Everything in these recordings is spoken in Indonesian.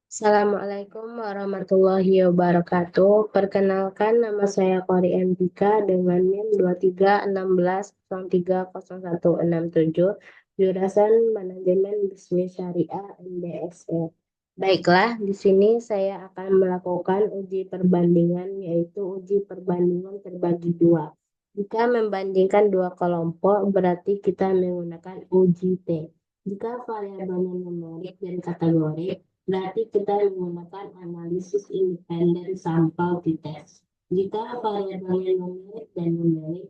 Assalamualaikum warahmatullahi wabarakatuh. Perkenalkan, nama saya Kori Andika dengan NIM 2316030167, jurusan Manajemen Bisnis Syariah MBSE. Baiklah, di sini saya akan melakukan uji perbandingan, yaitu uji perbandingan terbagi dua. Jika membandingkan dua kelompok, berarti kita menggunakan uji T. Jika variabelnya numerik dan kategorik, berarti kita menggunakan analisis independen sampel t-test. Jika variabelnya numerik dan numerik,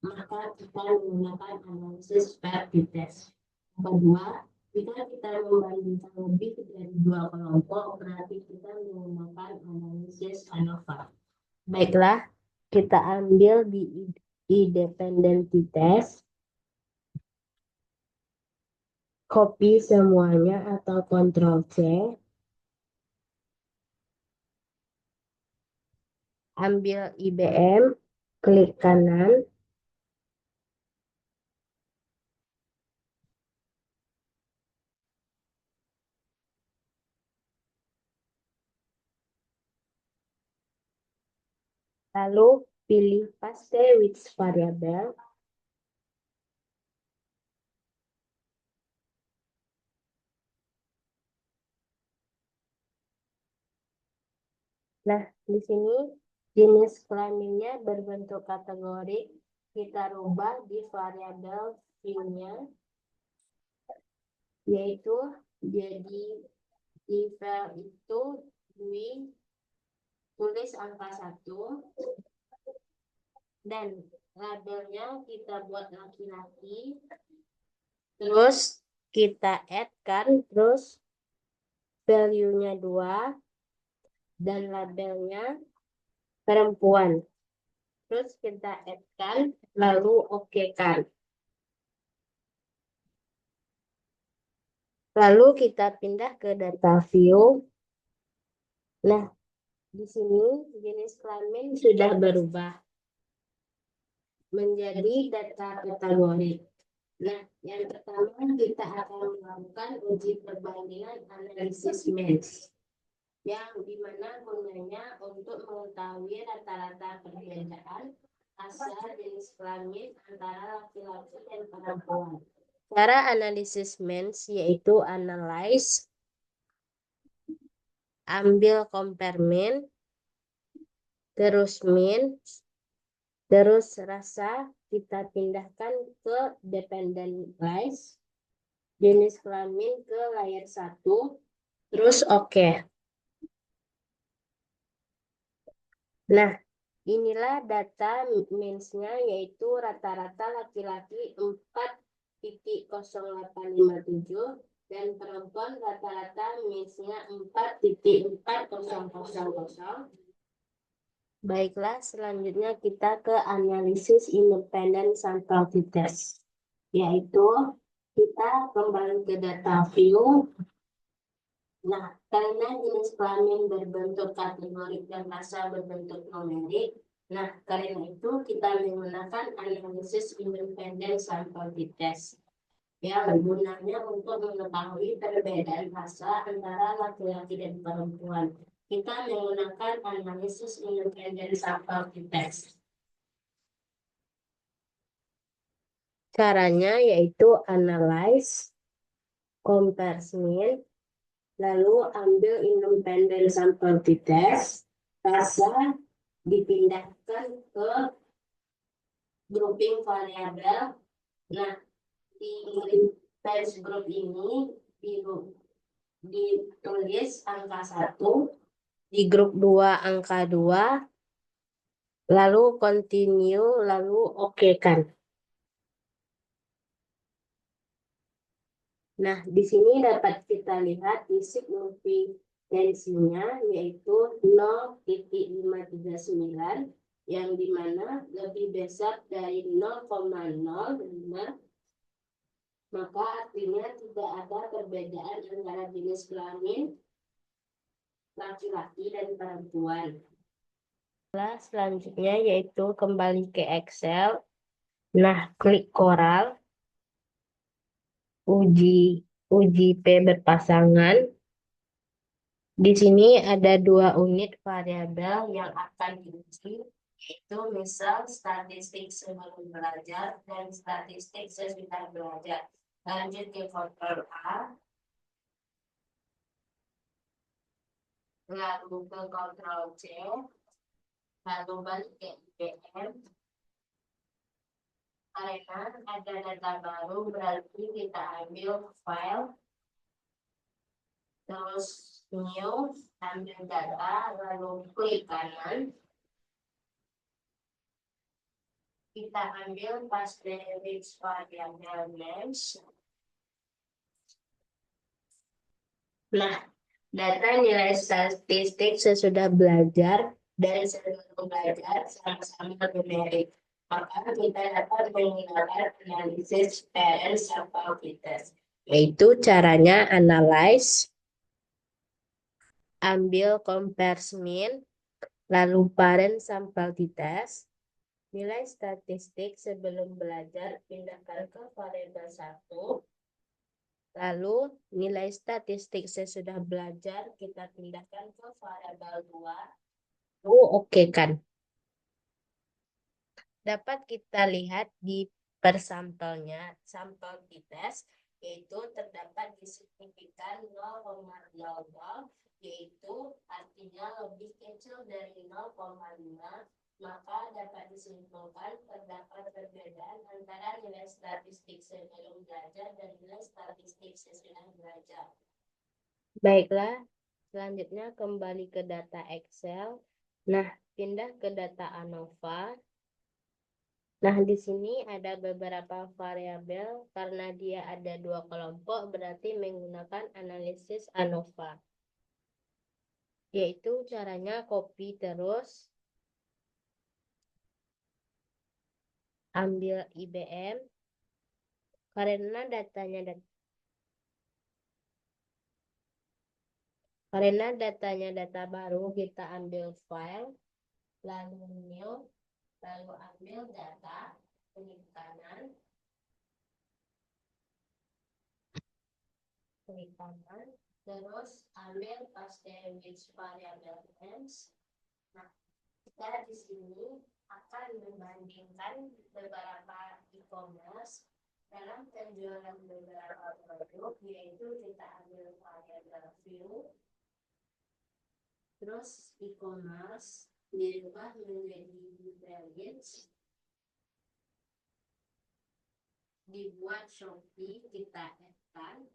maka kita menggunakan analisis per t-test. Kedua, jika kita membandingkan lebih dari dua kelompok, berarti kita menggunakan analisis ANOVA. Baiklah, kita ambil di independen t-test, copy semuanya atau Ctrl C. Ambil IBM, klik kanan, lalu pilih paste with variable. Nah, di sini jenis kelaminnya berbentuk kategori, kita rubah di variabel view-nya, yaitu jadi di file itu tulis angka 1 dan labelnya kita buat laki-laki, terus kita add kan, terus value-nya 2 dan labelnya perempuan. Terus kita add kan, lalu oke kan. Lalu kita pindah ke data view. Nah, di sini jenis kelamin sudah berubah menjadi data kategori. Nah, yang pertama kita akan melakukan uji perbandingan analisis MENS, yang dimana gunanya untuk mengetahui rata-rata perbedaan asal jenis kelamin antara laki-laki dan perempuan. Cara analisis MENS yaitu analyze, ambil compare mean, terus mean, terus rasa kita pindahkan ke dependent list, jenis kelamin ke layer 1, terus oke. Nah, inilah data means-nya, yaitu rata-rata laki-laki 4,0857 dan perempuan rata-rata means-nya 4,4000. Baiklah, selanjutnya kita ke analisis independen sampel t-test, yaitu kita kembali ke data view. Nah, karena jenis kelamin berbentuk kategorik dan rasa berbentuk numerik, nah karena itu kita menggunakan analisis independen sampel t-test, yang gunanya untuk mengetahui perbedaan rasa antara laki-laki dan perempuan. Kita menggunakan analisis independen sampel t-test. Caranya yaitu analyze, compare mean, lalu ambil independen sampel t-test, rasa dipindahkan ke grouping variabel. Nah, di test group ini ditulis angka 1, di grup 2 angka 2, lalu continue, lalu oke kan. Nah, di sini dapat kita lihat di signifikansinya yaitu 0,539, yang dimana lebih besar dari 0,05, maka artinya tidak ada perbedaan antara jenis kelamin laki-laki dan perempuan. Selanjutnya yaitu kembali ke Excel. Nah, klik Coral, uji P berpasangan. Di sini ada dua unit variabel yang akan diuji, yaitu misal statistik sebelum belajar dan statistik sesudah belajar. Lanjut ke kontrol A, lalu ke kontrol C, lalu balik ke IPM. Karena ada data baru, berarti kita ambil file, terus new, ambil data, lalu klik kanan. Kita ambil paste rich variable names. Nah, data nilai statistik sesudah belajar dan sebelum belajar sama-sama numerik. Maka kita dapat menggunakan analisis parent sample t-test. Yaitu caranya analyze, ambil compares mean, lalu parent sample t-test, nilai statistik sebelum belajar pindahkan ke variabel 1, lalu nilai statistik sesudah belajar kita pindahkan ke variabel 2. Oke kan? Dapat kita lihat di persampelnya, sampel t-test, yaitu terdapat di signifikan 0,00, yaitu artinya lebih kecil dari 0,5, maka dapat disimpulkan terdapat perbedaan antara nilai statistik sebelum belajar dan nilai statistik sesudah belajar. Baiklah, selanjutnya kembali ke data Excel. Nah, pindah ke data ANOVA. Nah, di sini ada beberapa variabel. Karena dia ada dua kelompok, berarti menggunakan analisis ANOVA. Yaitu caranya copy terus, ambil IBM. Karena datanya data baru, kita ambil file, lalu new, lalu ambil data, klik kanan, terus ambil paste which variable names. Nah, kita di sini akan membandingkan beberapa e-commerce dalam penjualan beberapa produk, yaitu kita ambil variabel view, terus e-commerce dirubah menjadi values, dibuat Shopee, kita add-kan,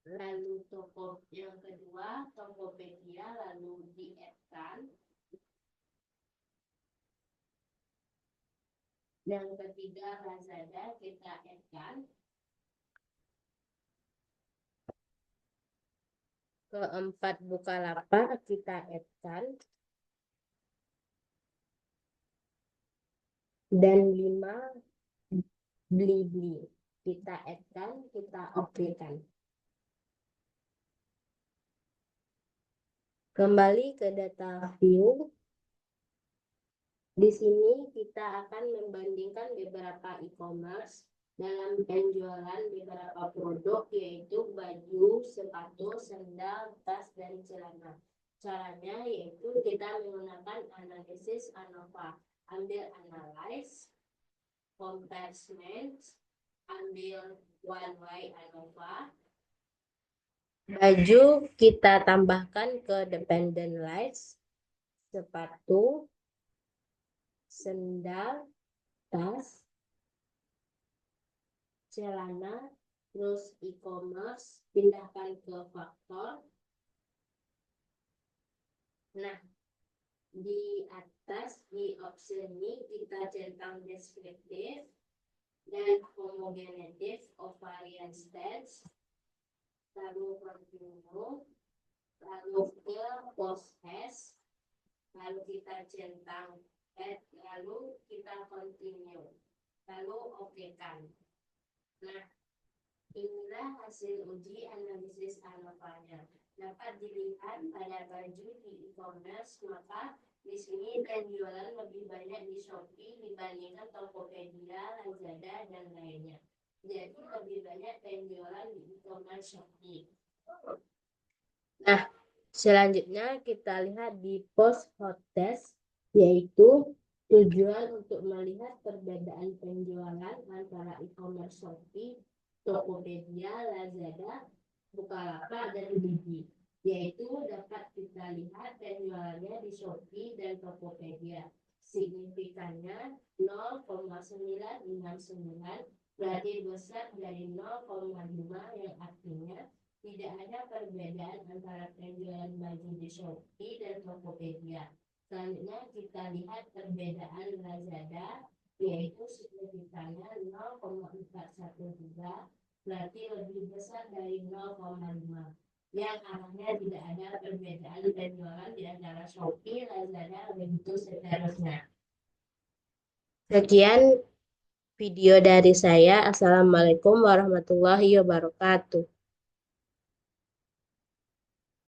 lalu toko yang kedua Tokopedia, lalu di-add-kan, yang ketiga Lazada, kita add-kan, keempat Bukalapak, kita add-kan, dan 5 Blibli, kita add-kan, kita oke-kan. Kembali ke data view. Di sini kita akan membandingkan beberapa e-commerce dalam penjualan beberapa produk, yaitu baju, sepatu, sendal, tas, dan celana. Caranya yaitu kita menggunakan analisis ANOVA. Ambil analyze, comparison, ambil one way ANOVA. Baju kita tambahkan ke dependent list, sepatu, sendal, tas, celana, terus e-commerce, pindahkan ke faktor. Nah, di atas di opsi ini kita centang deskriptif dan homogenetif of variance stats, lalu continue, lalu ke post hash, lalu kita centang add, lalu kita continue, lalu oke-kan. Nah, inilah hasil uji analisis ANOVA-nya. Dapat dilihat pada baju di e-commerce, maka di sini penjualan lebih banyak di Shopee dibandingkan Tokopedia, Lazada, dan lainnya. Jadi lebih banyak penjualan di e-commerce Shopee. Nah, selanjutnya kita lihat di post hot test, yaitu tujuan untuk melihat perbedaan penjualan antara e-commerce Shopee, Tokopedia, Lazada, Bukalapak, dan Kijiji. Yaitu dapat kita lihat penjualannya di Shopee dan Tokopedia. Signifikannya 0,969, berarti besar dari 0,5, yang artinya tidak ada perbedaan antara penjualan baju di Shopee dan Tokopedia. Selanjutnya kita lihat perbedaan Lazada, yaitu signifikannya 0,413, berarti lebih besar dari 0,5. Yang artinya tidak ada perbedaan penjualan di antara Shopee, Lazada, begitu seterusnya. Sekian video dari saya. Assalamualaikum warahmatullahi wabarakatuh.